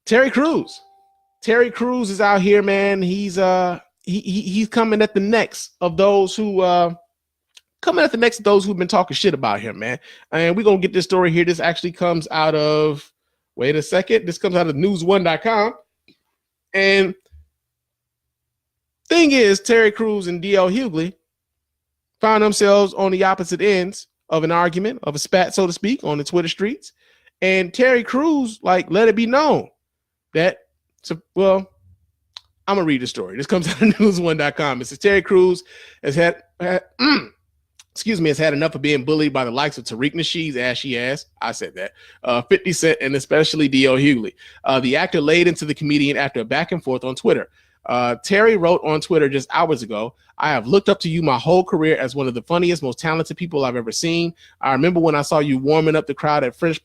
Terry Crews. Terry Crews is out here, man. He's coming at the necks of those who who've been talking shit about him, man. And we're gonna get this story here. This actually comes out of this comes out of news1.com. And thing is, Terry Crews and D.L. Hughley found themselves on the opposite ends of an argument, of a spat, so to speak, on the Twitter streets. And Terry Crews, let it be known that, I'm going to read the story. This comes out of news1.com. It says Terry Crews has had enough of being bullied by the likes of Tariq Nasheed's ashy ass. I said that. 50 Cent and especially D.L. Hughley. The actor laid into the comedian after a back and forth on Twitter. Terry wrote on Twitter just hours ago, "I have looked up to you my whole career as one of the funniest, most talented people I've ever seen. I remember when I saw you warming up the crowd at Fresh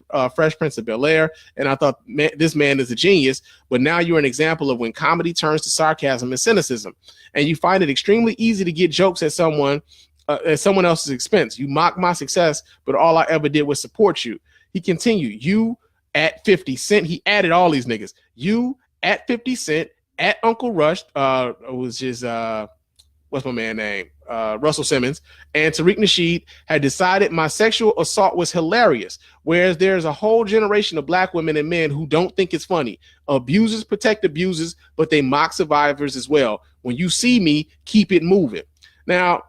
Prince of Bel-Air, and I thought, this man is a genius. But now you're an example of when comedy turns to sarcasm and cynicism, and you find it extremely easy to get jokes at someone else's expense. You mock my success, but all I ever did was support you." He continued, "You at 50 Cent." He added all these niggas. "You at 50 Cent. At Uncle Rush," was his what's my man name? Russell Simmons, "and Tariq Nasheed had decided my sexual assault was hilarious. Whereas there's a whole generation of black women and men who don't think it's funny. Abusers protect abusers, but they mock survivors as well. When you see me, keep it moving." Now,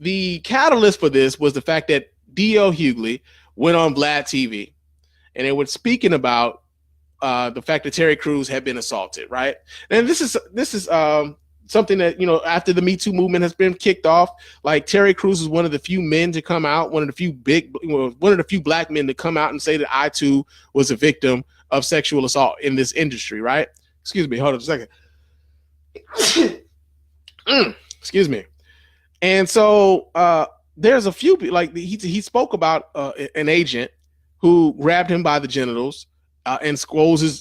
the catalyst for this was the fact that D.L. Hughley went on Vlad TV, and they were speaking about the fact that Terry Crews had been assaulted, right? And this is something that, after the Me Too movement has been kicked off, Terry Crews is one of the few men to come out, one of the few black men to come out and say that I too was a victim of sexual assault in this industry, right? Excuse me, hold on a second. Excuse me. And so there's a few people, he spoke about an agent who grabbed him by the genitals and squoze his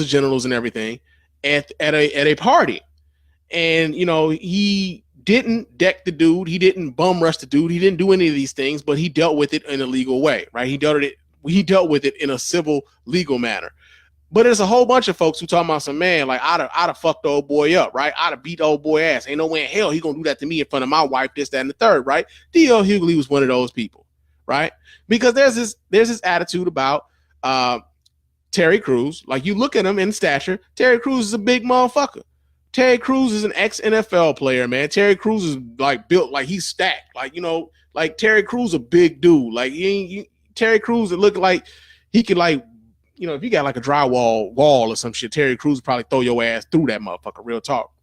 genitals and everything at a party. And, he didn't deck the dude. He didn't bum rush the dude. He didn't do any of these things, but he dealt with it in a legal way, right? He dealt with it in a civil legal manner. But there's a whole bunch of folks who talking about some man, I'd have fucked the old boy up, right? I'd have beat the old boy ass. Ain't no way in hell he gonna do that to me in front of my wife, this, that, and the third, right? D.L. Hughley was one of those people, right? Because there's this attitude about Terry Crews. You look at him in stature, Terry Crews is a big motherfucker. Terry Crews is an ex-NFL player, man. Terry Crews is built he's stacked. Terry Crews a big dude. Terry Crews it looked like he could if you got a drywall wall or some shit, Terry Crews would probably throw your ass through that motherfucker, real talk.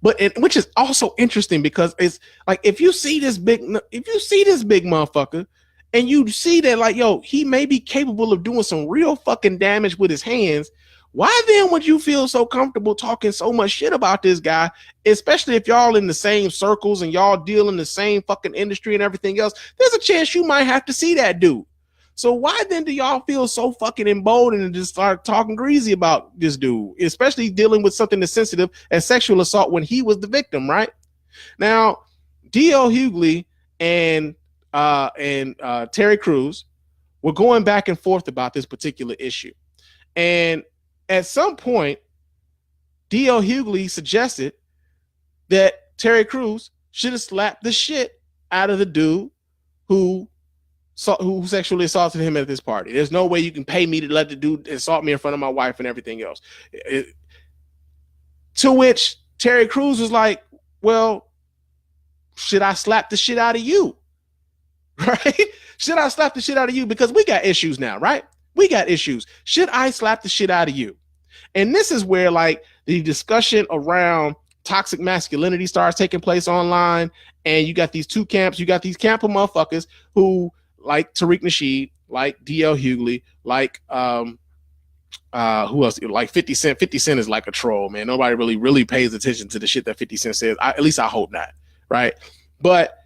But which is also interesting because it's if you see this big motherfucker, and you see that he may be capable of doing some real fucking damage with his hands, why then would you feel so comfortable talking so much shit about this guy, especially if y'all in the same circles and y'all deal in the same fucking industry and everything else? There's a chance you might have to see that dude. So why then do y'all feel so fucking emboldened and just start talking greasy about this dude, especially dealing with something as sensitive as sexual assault when he was the victim, right? Now, D.L. Hughley and Terry Crews were going back and forth about this particular issue. And at some point, D.L. Hughley suggested that Terry Crews should have slapped the shit out of the dude who sexually assaulted him at this party. There's no way you can pay me to let the dude assault me in front of my wife and everything else. To which Terry Crews was like, well, should I slap the shit out of you? Right? Should I slap the shit out of you? Because we got issues now, right? We got issues. Should I slap the shit out of you? And this is where the discussion around toxic masculinity starts taking place online. And you got these two camps. You got these camp of motherfuckers who like Tariq Nasheed, like D.L. Hughley, who else? 50 Cent. 50 Cent is like a troll, man. Nobody really pays attention to the shit that 50 Cent says. At least I hope not. Right. But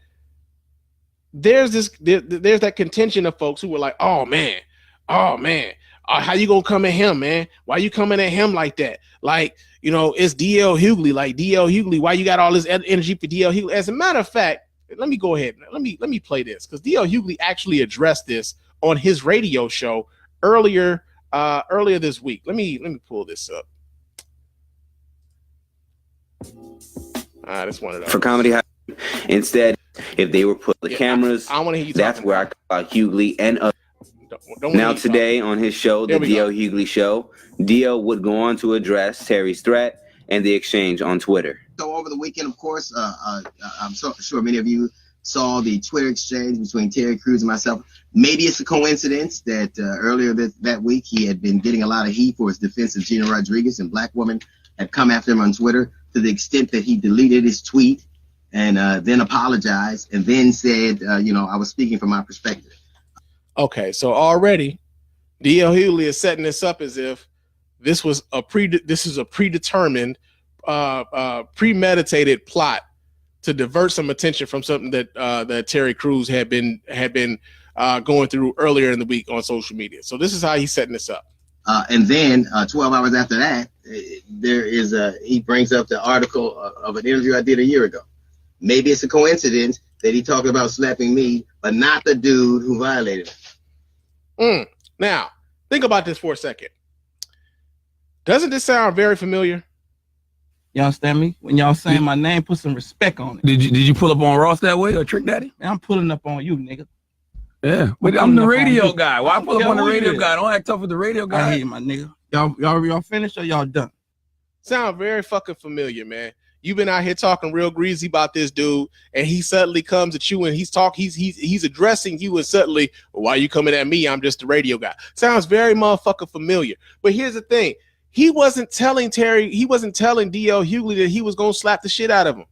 there's that contention of folks who were like, oh man, how you gonna come at him, man? Why you coming at him like that? It's D.L. Hughley. D.L. Hughley, why you got all this energy for D.L. Hughley? As a matter of fact, let me go ahead. Let me play this because D.L. Hughley actually addressed this on his radio show earlier earlier this week. Let me pull this up. That's one of those. For comedy. Instead, if they were put the cameras, I want to hear you. That's where I call out Hughley and others. Now today on his show, the D.L. Hughley Show, D.L. would go on to address Terry's threat and the exchange on Twitter. So over the weekend, of course, I'm sure many of you saw the Twitter exchange between Terry Crews and myself. Maybe it's a coincidence that earlier that week he had been getting a lot of heat for his defense of Gina Rodriguez, and black women had come after him on Twitter to the extent that he deleted his tweet and then apologized and then said, I was speaking from my perspective. Okay, so already D.L. Hughley is setting this up as if this is a predetermined, premeditated plot to divert some attention from something that Terry Crews had been going through earlier in the week on social media. So this is how he's setting this up. And then 12 hours after that, he brings up the article of an interview I did a year ago. Maybe it's a coincidence that he talked about slapping me, but not the dude who violated him. Now, think about this for a second. Doesn't this sound very familiar? You understand me? When y'all saying my name, put some respect on it. Did you pull up on Ross that way or Trick Daddy? Man, I'm pulling up on you, nigga. Yeah, but I'm the radio guy. Why pull up on the radio guy? Don't act tough with the radio guy. I hear you, my nigga. Y'all finished or y'all done? Sound very fucking familiar, man. You've been out here talking real greasy about this dude, and he suddenly comes at you and he's addressing you, and suddenly, why are you coming at me? I'm just the radio guy. Sounds very motherfucking familiar. But here's the thing. He wasn't telling D.L. Hughley that he was going to slap the shit out of him.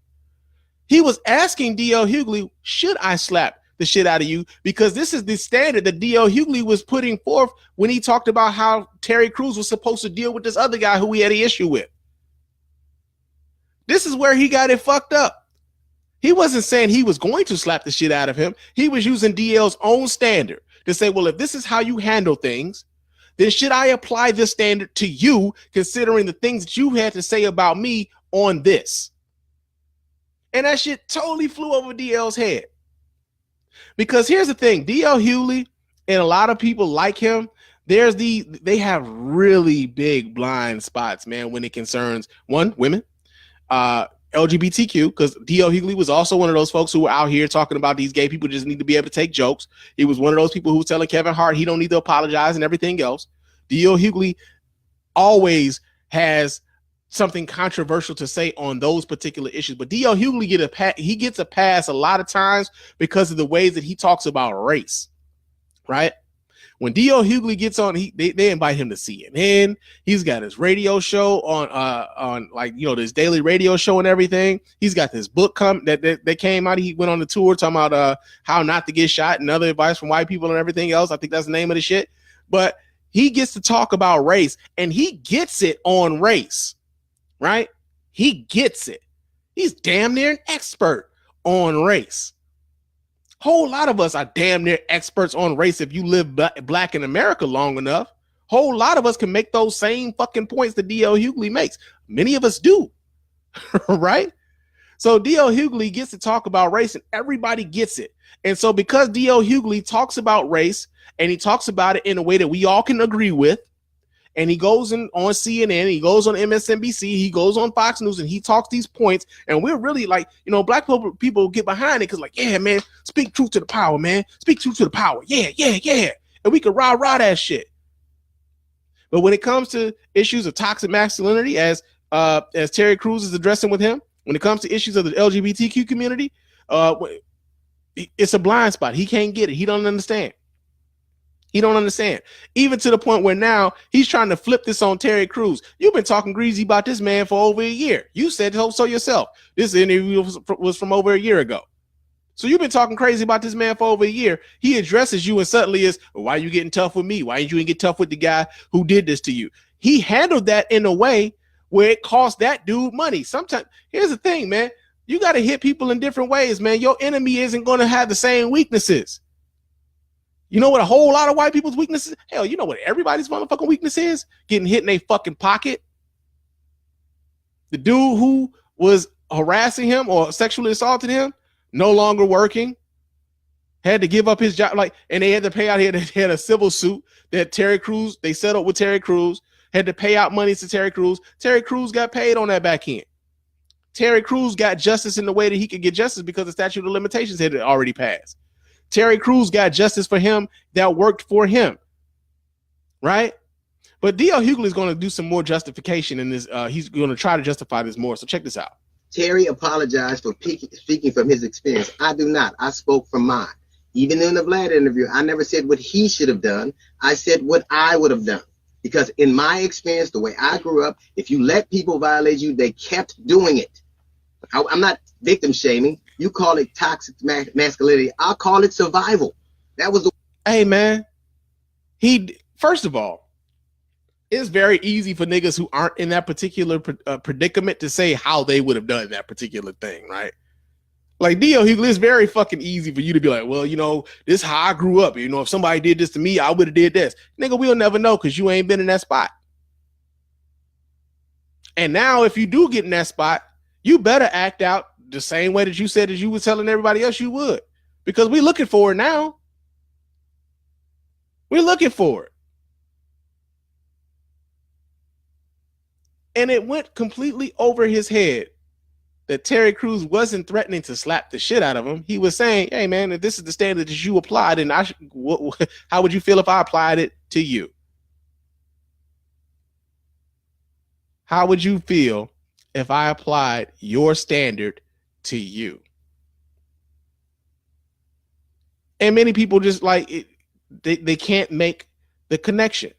He was asking D.L. Hughley, should I slap the shit out of you? Because this is the standard that D.L. Hughley was putting forth when he talked about how Terry Crews was supposed to deal with this other guy who he had an issue with. This is where he got it fucked up. He wasn't saying he was going to slap the shit out of him. He was using DL's own standard to say, well, if this is how you handle things, then should I apply this standard to you, considering the things that you had to say about me on this? And that shit totally flew over DL's head. Because here's the thing, D.L. Hughley and a lot of people like him, they have really big blind spots, man, when it concerns, one, women, LGBTQ, because D.L. Hughley was also one of those folks who were out here talking about these gay people just need to be able to take jokes. He was one of those people who was telling Kevin Hart he don't need to apologize and everything else. D.L. Hughley always has something controversial to say on those particular issues, but D.L. Hughley gets a pass a lot of times because of the ways that he talks about race, right? When D.L. Hughley gets on, they invite him to CNN. He's got his radio show on this daily radio show and everything. He's got this book that came out. He went on the tour talking about how not to get shot and other advice from white people and everything else. I think that's the name of the shit. But he gets to talk about race, and he gets it on race, right? He gets it. He's damn near an expert on race. Whole lot of us are damn near experts on race if you live black in America long enough. Whole lot of us can make those same fucking points that D.L. Hughley makes. Many of us do, right? So D.L. Hughley gets to talk about race and everybody gets it. And so because D.L. Hughley talks about race and he talks about it in a way that we all can agree with, and he goes on CNN, he goes on MSNBC, he goes on Fox News, and he talks these points. And we're really like, black people get behind it because like, yeah, man, speak truth to the power, man. Speak truth to the power. Yeah, yeah, yeah. And we can rah that shit. But when it comes to issues of toxic masculinity, as Terry Crews is addressing with him, when it comes to issues of the LGBTQ community, it's a blind spot. He can't get it. He don't understand. He don't understand. Even to the point where now he's trying to flip this on Terry Crews. You've been talking greasy about this man for over a year. You said so yourself. This interview was from over a year ago. So you've been talking crazy about this man for over a year. He addresses you and suddenly is, well, why are you getting tough with me? Why didn't you get tough with the guy who did this to you? He handled that in a way where it cost that dude money. Sometimes, here's the thing, man. You got to hit people in different ways, man. Your enemy isn't going to have the same weaknesses. You know what a whole lot of white people's weaknesses? Hell, you know what everybody's motherfucking weakness is? Getting hit in a fucking pocket. The dude who was harassing him or sexually assaulting him, no longer working. had to give up his job, like, and they had to pay out here. They had a civil suit that Terry Crews, they settled with Terry Crews, had to pay out money to Terry Crews. Terry Crews got paid on that back end. Terry Crews got justice in the way that he could get justice because the statute of limitations had already passed. Terry Crews got justice for him that worked for him, right? But D.L. Hughley is going to do some more justification in this. He's going to try to justify this more. So check this out. Terry apologized for speaking from his experience. I do not. I spoke from mine. Even in the Vlad interview, I never said what he should have done. I said what I would have done. Because in my experience, the way I grew up, if you let people violate you, they kept doing it. I'm not victim shaming. You call it toxic masculinity. I'll call it survival. That was the. Hey, man. First of all, it's very easy for niggas who aren't in that particular predicament to say how they would have done that particular thing, right? Like D.L. Hughley, it's very fucking easy for you to be like, well, you know, this is how I grew up. You know, if somebody did this to me, I would have did this. Nigga, we'll never know because you ain't been in that spot. And now if you do get in that spot, you better act out the same way that you said that you were telling everybody else you would. Because we're looking for it now. We're looking for it. And it went completely over his head that Terry Crews wasn't threatening to slap the shit out of him. He was saying, hey, man, if this is the standard that you applied, and how would you feel if I applied it to you? How would you feel if I applied your standard to you? And many people just like it, they can't make the connection.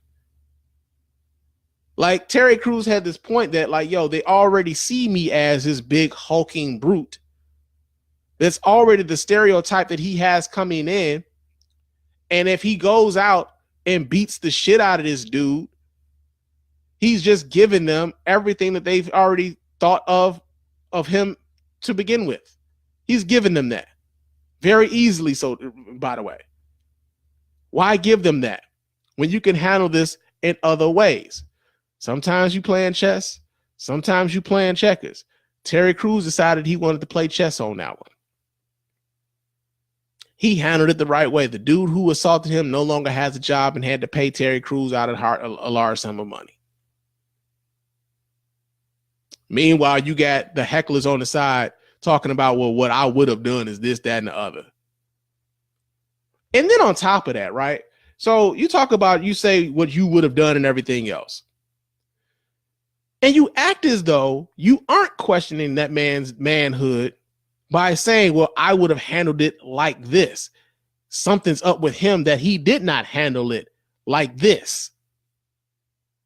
Like Terry Crews had this point that like, yo, they already see me as this big hulking brute. That's already the stereotype that he has coming in. And if he goes out and beats the shit out of this dude, he's just giving them everything that they've already thought of him to begin with. He's giving them that very easily. So, by the way, why give them that when you can handle this in other ways? Sometimes you playing chess, sometimes you playing checkers. Terry Crews decided he wanted to play chess on that one. He handled it the right way. The dude who assaulted him no longer has a job and had to pay Terry Crews out of heart a large sum of money. Meanwhile, you got the hecklers on the side talking about, well, what I would have done is this, that, and the other. And then on top of that, right? So you talk about, you say what you would have done and everything else. And you act as though you aren't questioning that man's manhood by saying, well, I would have handled it like this. Something's up with him that he did not handle it like this.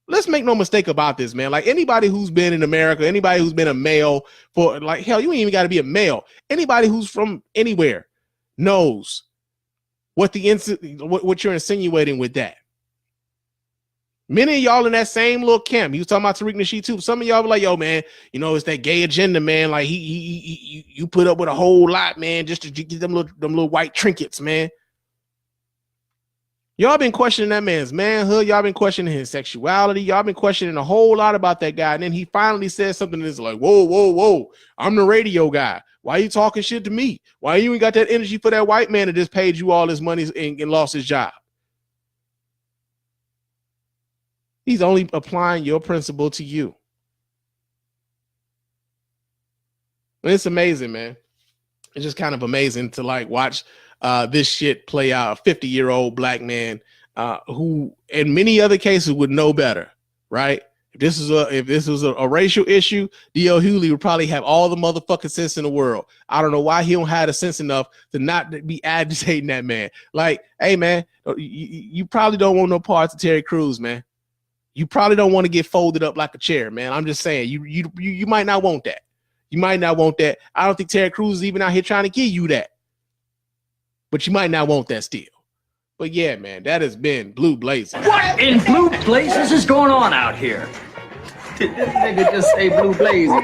Let's make no mistake about this, man. Like anybody who's been in America, anybody who's been a male for like, hell, you ain't even got to be a male. Anybody who's from anywhere knows what what you're insinuating with that. Many of y'all in that same little camp. He was talking about Tariq Nasheed too. Some of y'all were like, yo, man, you know, it's that gay agenda, man. Like you put up with a whole lot, man, just to get them little white trinkets, man. Y'all been questioning that man's manhood. Y'all been questioning his sexuality. Y'all been questioning a whole lot about that guy. And then he finally says something that's like, whoa, whoa, whoa. I'm the radio guy. Why are you talking shit to me? Why you ain't got that energy for that white man that just paid you all his money and lost his job? He's only applying your principle to you. It's amazing, man. It's just kind of amazing to like watch this shit play out. A 50-year-old black man who in many other cases would know better, right? If this was a racial issue, D.L. Hughley would probably have all the motherfucking sense in the world. I don't know why he don't have the sense enough to not be agitating that man. Like, hey, man, you probably don't want no parts of Terry Crews, man. You probably don't want to get folded up like a chair, man. I'm just saying, you might not want that. You might not want that. I don't think Terry Crews is even out here trying to give you that. But you might not want that still. But yeah, man, that has been Blue Blazers. What in blue blazes is going on out here? This nigga just say Blue Blazers.